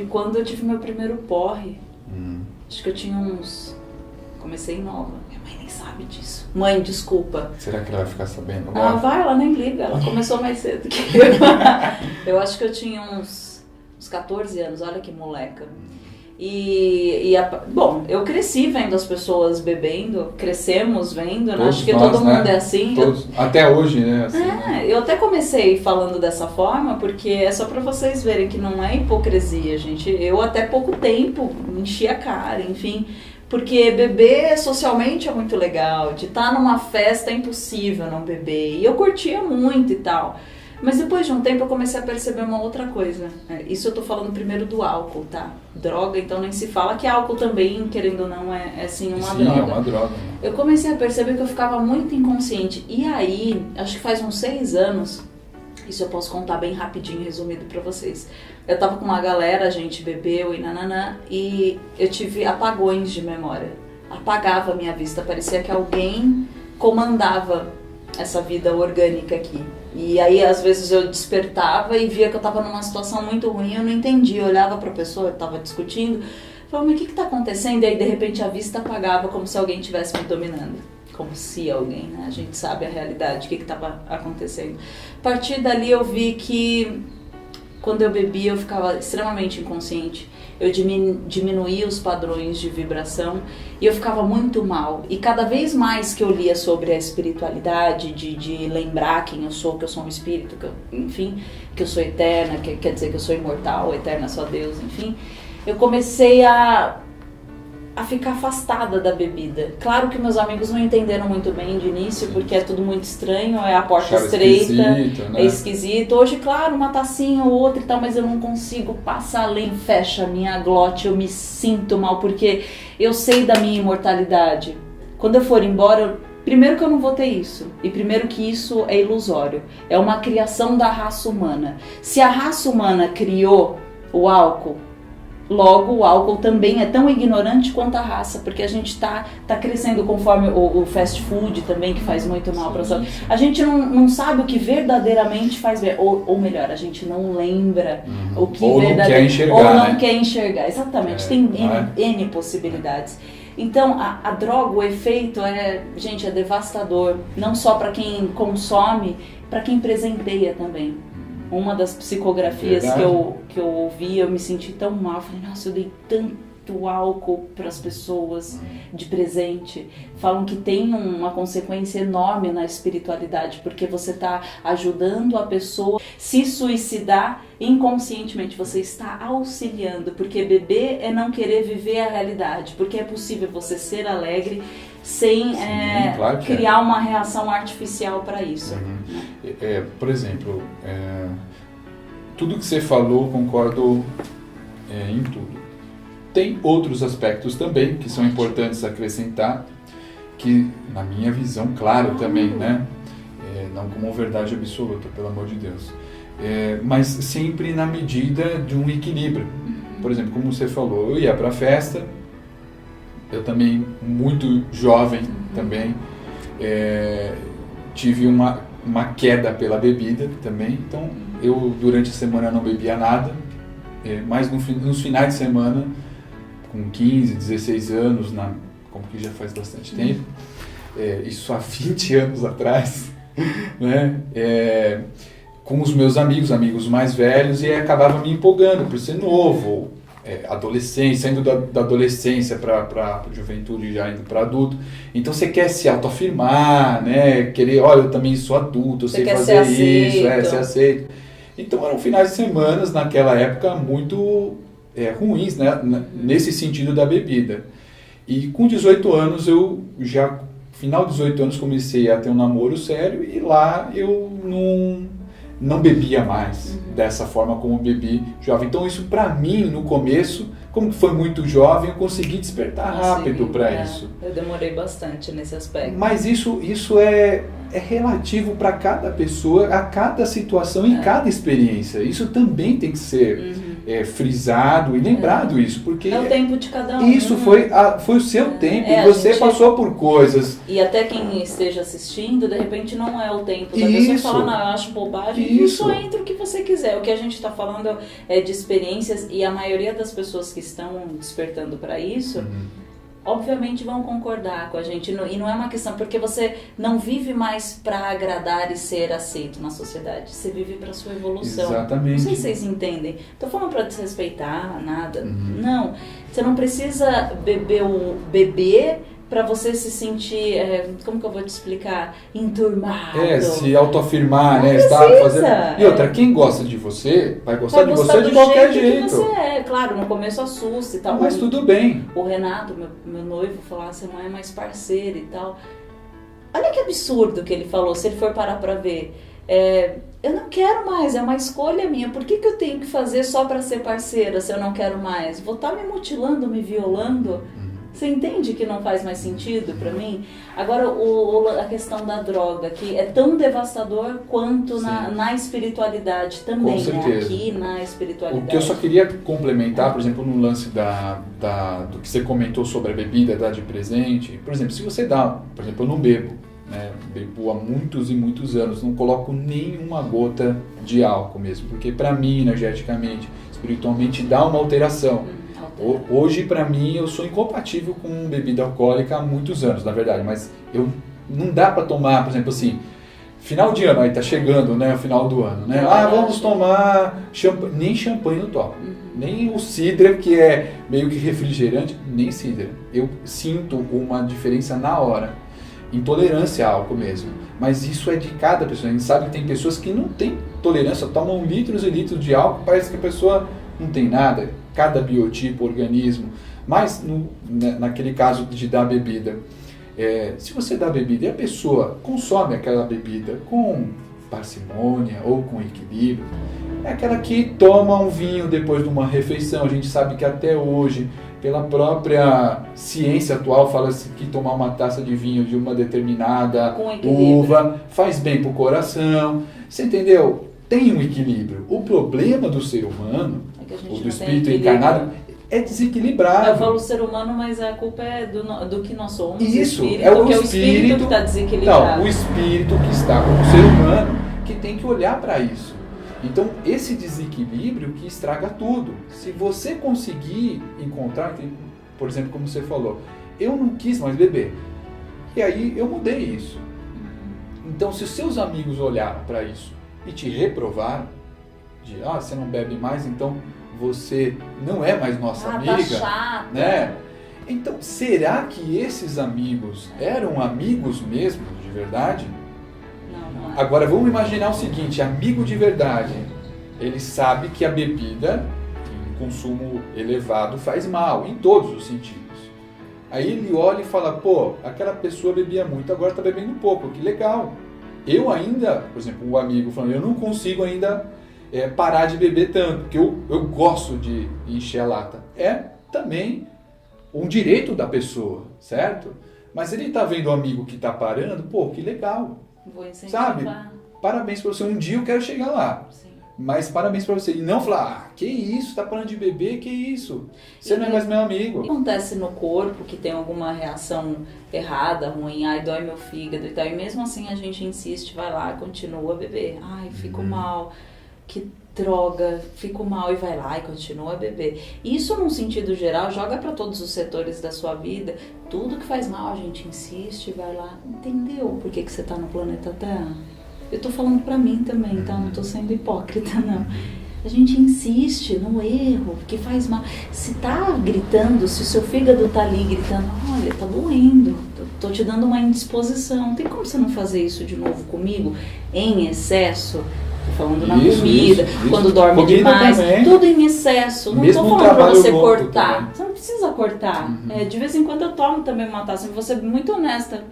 quando eu tive meu primeiro porre. Acho que eu tinha uns... Comecei nova. Minha mãe nem sabe disso. Mãe, desculpa. Será que ela vai ficar sabendo? Vai, ela nem liga. Ela começou mais cedo que eu. Eu acho que eu tinha uns 14 anos. Olha que moleca. Bom, eu cresci vendo as pessoas bebendo, crescemos vendo, né? Acho que nós, todo mundo é assim. Até hoje, né? Assim, eu até comecei falando dessa forma, porque é só pra vocês verem que não é hipocrisia, gente. Eu até pouco tempo enchi a cara, enfim, porque beber socialmente é muito legal, de estar numa festa é impossível não beber, e eu curtia muito e tal. Mas depois de um tempo eu comecei a perceber uma outra coisa. Isso eu tô falando primeiro do álcool, tá? Droga, então nem se fala que álcool também, querendo ou não, é sim uma droga. Sim, é uma droga. Eu comecei a perceber que eu ficava muito inconsciente. E aí, acho que faz uns 6 anos, isso eu posso contar bem rapidinho, resumido pra vocês. Eu tava com uma galera, a gente bebeu e nananã, e eu tive apagões de memória. Apagava a minha vista, parecia que alguém comandava essa vida orgânica aqui. E aí, às vezes, eu despertava e via que eu tava numa situação muito ruim, eu não entendia, eu olhava pra pessoa, eu tava discutindo, falava, mas o que tá acontecendo? E aí, de repente, a vista apagava como se alguém estivesse me dominando. Como se alguém, né? A gente sabe a realidade, o que tava acontecendo. A partir dali, eu vi que quando eu bebia, eu ficava extremamente inconsciente. Eu diminuía os padrões de vibração e eu ficava muito mal. E cada vez mais que eu lia sobre a espiritualidade, de lembrar quem eu sou, que eu sou um espírito, enfim, que eu sou eterna, que quer dizer que eu sou imortal, eterna só Deus, enfim, eu comecei a ficar afastada da bebida. Claro que meus amigos não entenderam muito bem de início, porque é tudo muito estranho, é a porta estreita, né? É esquisito. Hoje, claro, uma tacinha ou outra e tal, mas eu não consigo passar além, fecha a minha glote, eu me sinto mal, porque eu sei da minha imortalidade. Quando eu for embora, primeiro que eu não vou ter isso, e primeiro que isso é ilusório, é uma criação da raça humana. Se a raça humana criou o álcool, logo o álcool também é tão ignorante quanto a raça, porque a gente tá crescendo conforme o fast food também, que faz muito mal para a saúde. A gente não sabe o que verdadeiramente faz bem, ou melhor, a gente não lembra o que verdadeiramente... Ou não quer enxergar, exatamente, tem N possibilidades. Então, a droga, o efeito é devastador, não só para quem consome, para quem presenteia também. Uma das psicografias que eu ouvi, eu me senti tão mal. Eu falei, nossa, eu dei tanto álcool para as pessoas de presente. Falam que tem uma consequência enorme na espiritualidade, porque você está ajudando a pessoa a se suicidar inconscientemente. Você está auxiliando, porque beber é não querer viver a realidade, porque é possível você ser alegre sem claro criar uma reação artificial para isso. Por exemplo, tudo que você falou, concordo em tudo. Tem outros aspectos também que são importantes acrescentar, que na minha visão, claro, também, né? Não como verdade absoluta, pelo amor de Deus. Mas sempre na medida de um equilíbrio. Por exemplo, como você falou, eu ia para a festa, eu também, muito jovem também, tive uma queda pela bebida também, então eu durante a semana não bebia nada, mas nos finais de semana, com 15, 16 anos, como que já faz bastante tempo, isso há 20 anos atrás, né? Com os meus amigos mais velhos, e acabava me empolgando por ser novo, adolescência, saindo da adolescência para a juventude, já indo para adulto. Então você quer se autoafirmar, né? Querer, olha, eu também sou adulto, eu sei fazer isso, ser aceito. Então eram finais de semana, naquela época, muito ruins, né? Nesse sentido da bebida. E com 18 anos, final de 18 anos, comecei a ter um namoro sério, e lá eu não bebia mais dessa forma como bebi jovem. Então isso para mim, no começo, como foi muito jovem, eu consegui despertar rápido para isso. Eu demorei bastante nesse aspecto. Mas isso é relativo para cada pessoa, a cada situação e cada experiência. Isso também tem que ser frisado e lembrado isso, porque é o tempo de cada um. Isso foi o seu tempo, e você passou por coisas. E até quem esteja assistindo, de repente não é o tempo da pessoa falar, não, eu acho bobagem, isso entra o que você quiser. O que a gente está falando é de experiências, e a maioria das pessoas que estão despertando para isso, obviamente vão concordar com a gente, e não é uma questão, porque você não vive mais para agradar e ser aceito na sociedade, você vive para sua evolução. Exatamente. Não sei se vocês entendem. Tô falando para desrespeitar, nada. Não, você não precisa beber para você se sentir, como que eu vou te explicar, enturmado. Se autoafirmar, né? E outra, quem gosta de você, vai gostar de você de qualquer jeito. Que você é, claro, no começo assusta e tal. Mas tudo bem. O Renato, meu noivo, falou, você não é mais parceiro e tal. Olha que absurdo que ele falou, se ele for parar pra ver. Eu não quero mais, é uma escolha minha. Por que eu tenho que fazer só pra ser parceira se eu não quero mais? Vou estar me mutilando, me violando? Você entende que não faz mais sentido pra mim? Agora, a questão da droga, que é tão devastador quanto na espiritualidade também, com certeza. Aqui na espiritualidade. O que eu só queria complementar, por exemplo, no lance do que você comentou sobre a bebida, dar de presente. Por exemplo, se você dá, por exemplo, eu não bebo, né? Bebo há muitos e muitos anos, não coloco nenhuma gota de álcool mesmo, porque pra mim, energeticamente, espiritualmente, dá uma alteração. Hoje, pra mim, eu sou incompatível com bebida alcoólica há muitos anos, na verdade, mas não dá pra tomar, por exemplo, assim, final de ano, aí tá chegando, né, o final do ano, né, vamos tomar champanhe, nem champanhe eu tomo, nem o cidra, que é meio que refrigerante, nem cidra, eu sinto uma diferença na hora, intolerância a álcool mesmo, mas isso é de cada pessoa, a gente sabe que tem pessoas que não têm tolerância, tomam litros e litros de álcool, parece que a pessoa não tem nada, cada biotipo, organismo, mas naquele caso de dar bebida, se você dá bebida e a pessoa consome aquela bebida com parcimônia ou com equilíbrio, é aquela que toma um vinho depois de uma refeição. A gente sabe que até hoje, pela própria ciência atual, fala-se que tomar uma taça de vinho de uma determinada uva faz bem para o coração, você entendeu? Tem um equilíbrio. O problema do ser humano, ou do espírito encarnado, é desequilibrado. Eu falo ser humano, mas a culpa é do que nós somos. Isso, o espírito que está desequilibrado. Não, o espírito que está com o ser humano que tem que olhar para isso. Então, esse desequilíbrio que estraga tudo. Se você conseguir encontrar, por exemplo, como você falou, eu não quis mais beber. E aí eu mudei isso. Então, se os seus amigos olharam para isso e te reprovaram, de você não bebe mais, então você não é mais nossa amiga, tá chata, né? Então, será que esses amigos eram amigos mesmo, de verdade? Não é. Agora, vamos imaginar o seguinte, amigo de verdade, ele sabe que a bebida em consumo elevado faz mal, em todos os sentidos. Aí ele olha e fala, aquela pessoa bebia muito, agora está bebendo pouco, que legal. Eu ainda, por exemplo, o amigo falando, eu não consigo ainda parar de beber tanto, porque eu gosto de encher a lata. É também um direito da pessoa, certo? Mas ele está vendo um amigo que está parando, que legal. Vou incentivar. Sabe? Parabéns para você, um dia eu quero chegar lá. Sim. Mas parabéns para você. E não falar, que isso, tá parando de beber, que isso? Você não é mais meu amigo. O que acontece no corpo que tem alguma reação errada, ruim, dói meu fígado e tal, e mesmo assim a gente insiste, vai lá, continua a beber. Fico mal, que droga, fico mal e vai lá e continua a beber. Isso num sentido geral, joga para todos os setores da sua vida, tudo que faz mal a gente insiste, vai lá. Entendeu por que você tá no planeta Terra? Eu tô falando pra mim também, tá? Não tô sendo hipócrita, não. A gente insiste no erro, que faz mal. Se tá gritando, se o seu fígado tá ali gritando, olha, tá doendo, tô te dando uma indisposição. Tem como você não fazer isso de novo comigo? Em excesso? Tô falando na comida, isso. Quando dorme comida demais, também. Tudo em excesso. Não mesmo tô falando pra você cortar. Também. Você não precisa cortar. De vez em quando eu tomo também uma taça, vou ser muito honesta.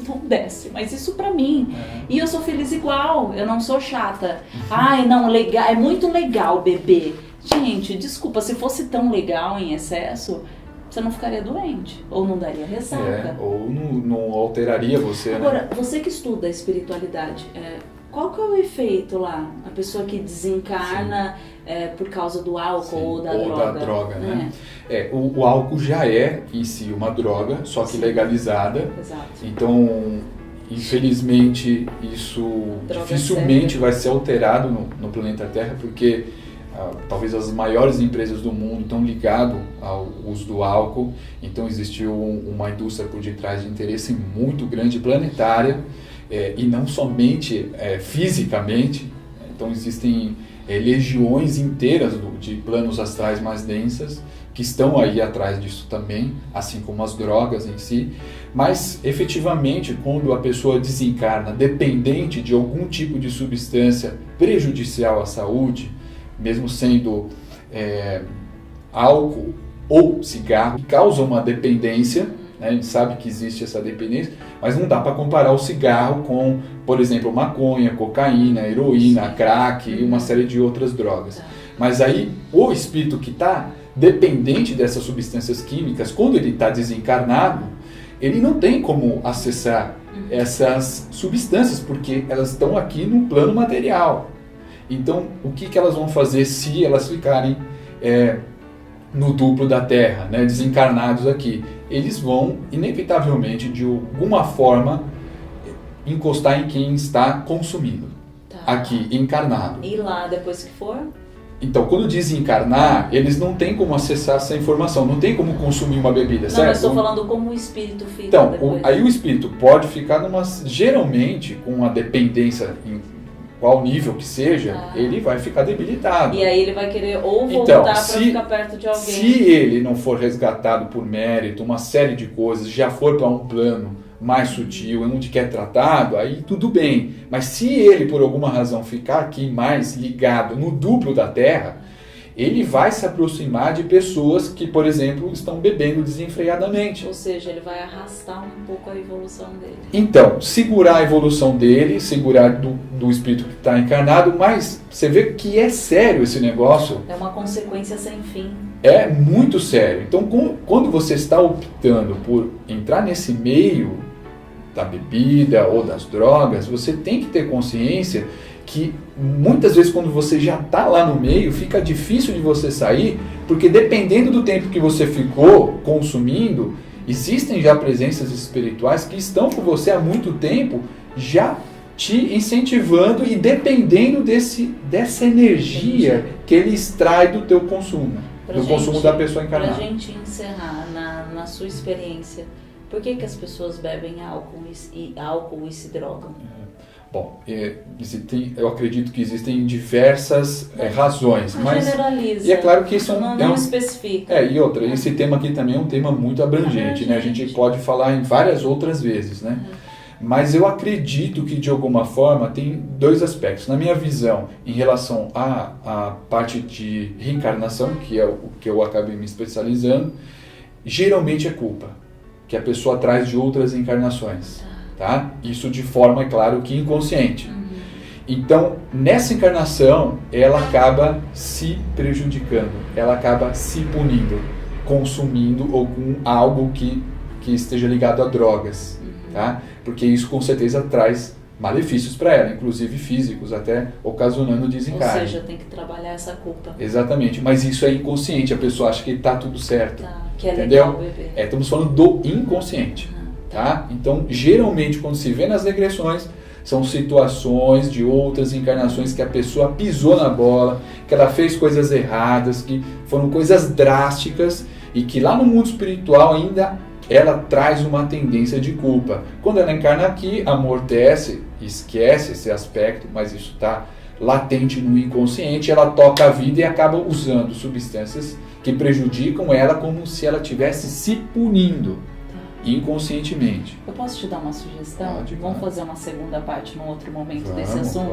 Não desce, mas isso pra mim. E eu sou feliz igual, eu não sou chata. Não, legal, é muito legal beber. Gente, desculpa, se fosse tão legal em excesso, você não ficaria doente, ou não daria ressaca. Ou não alteraria você, Agora, você que estuda a espiritualidade, qual que é o efeito lá? A pessoa que desencarna por causa do álcool ou da droga. Né? O álcool já é em si uma droga, só que legalizada. Exato. Então, infelizmente, isso Droga dificilmente vai ser alterado no planeta Terra, porque talvez as maiores empresas do mundo estão ligadas ao uso do álcool. Então, existiu uma indústria por detrás de interesse muito grande, planetária, e não somente fisicamente. Então, existem legiões inteiras de planos astrais mais densas que estão aí atrás disso também, assim como as drogas em si. Mas, efetivamente, quando a pessoa desencarna dependente de algum tipo de substância prejudicial à saúde, mesmo sendo álcool ou cigarro, que causa uma dependência, né? A gente sabe que existe essa dependência, mas não dá para comparar o cigarro com, por exemplo, maconha, cocaína, heroína, crack e uma série de outras drogas. Mas aí o espírito que está dependente dessas substâncias químicas, quando ele está desencarnado, ele não tem como acessar essas substâncias, porque elas estão aqui no plano material. Então, o que elas vão fazer se elas ficarem no duplo da Terra, né, desencarnados aqui? Eles vão, inevitavelmente, de alguma forma, encostar em quem está consumindo, aqui, encarnado. E lá, depois que for? Então, quando desencarnar, eles não têm como acessar essa informação, não tem como consumir uma bebida, certo? Não, eu estou falando como o espírito fica então, aí o espírito pode ficar geralmente, com uma dependência em qual nível que seja, ele vai ficar debilitado. E aí ele vai querer ou voltar para ficar perto de alguém. Se ele não for resgatado por mérito, uma série de coisas, já for para um plano mais sutil, onde quer tratado, aí tudo bem. Mas se ele, por alguma razão, ficar aqui mais ligado no duplo da Terra, ele vai se aproximar de pessoas que, por exemplo, estão bebendo desenfreadamente. Ou seja, ele vai arrastar um pouco a evolução dele. Então, segurar a evolução dele, segurar do espírito que está encarnado, mas você vê que é sério esse negócio. É uma consequência sem fim. É muito sério. Então, quando você está optando por entrar nesse meio da bebida ou das drogas, você tem que ter consciência que muitas vezes quando você já está lá no meio, fica difícil de você sair, porque dependendo do tempo que você ficou consumindo, existem já presenças espirituais que estão com você há muito tempo, já te incentivando e dependendo dessa energia que ele extrai do teu consumo, do consumo da pessoa encarnada. Para a gente encerrar, na sua experiência, por que as pessoas bebem álcool e se drogam? Bom, eu acredito que existem diversas razões, mas generaliza. E é claro que isso não especifica. E outra, esse tema aqui também é um tema muito abrangente, né? A gente pode falar em várias outras vezes, né? Mas eu acredito que de alguma forma tem dois aspectos. Na minha visão, em relação à parte de reencarnação, que é o que eu acabei me especializando, geralmente é culpa que a pessoa traz de outras encarnações. Tá? Isso de forma, é claro, que inconsciente. Então, nessa encarnação, ela acaba se prejudicando, ela acaba se punindo, consumindo algo que esteja ligado a drogas. Tá? Porque isso com certeza traz malefícios para ela, inclusive físicos, até ocasionando desencarne. Ou seja, tem que trabalhar essa culpa. Exatamente, mas isso é inconsciente, a pessoa acha que está tudo certo. Que é entendeu? legal beber. Estamos falando do inconsciente. Tá? Então, geralmente, quando se vê nas regressões, são situações de outras encarnações que a pessoa pisou na bola, que ela fez coisas erradas, que foram coisas drásticas e que lá no mundo espiritual ainda ela traz uma tendência de culpa. Quando ela encarna aqui, amortece, esquece esse aspecto, mas isso está latente no inconsciente, ela toca a vida e acaba usando substâncias que prejudicam ela como se ela estivesse se punindo. Inconscientemente. Eu posso te dar uma sugestão? Pode, Vamos fazer uma segunda parte num outro momento desse Claro, assunto?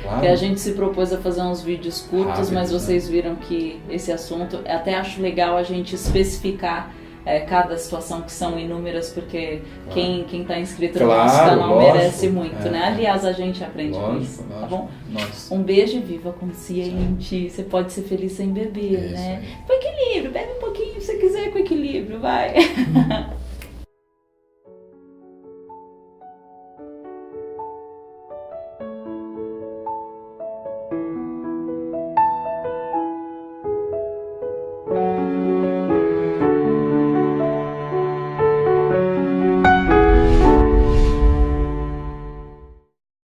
claro. Que a gente se propôs a fazer uns vídeos curtos, Rápidos, mas vocês né? viram que esse assunto, até acho legal a gente especificar cada situação, que são inúmeras, porque quem está inscrito no nosso canal lógico, merece muito, né? Aliás, a gente aprende com isso, tá bom? Um beijo e viva consciente. Você pode ser feliz sem beber, né? Com equilíbrio, bebe um pouquinho se você quiser com equilíbrio, vai!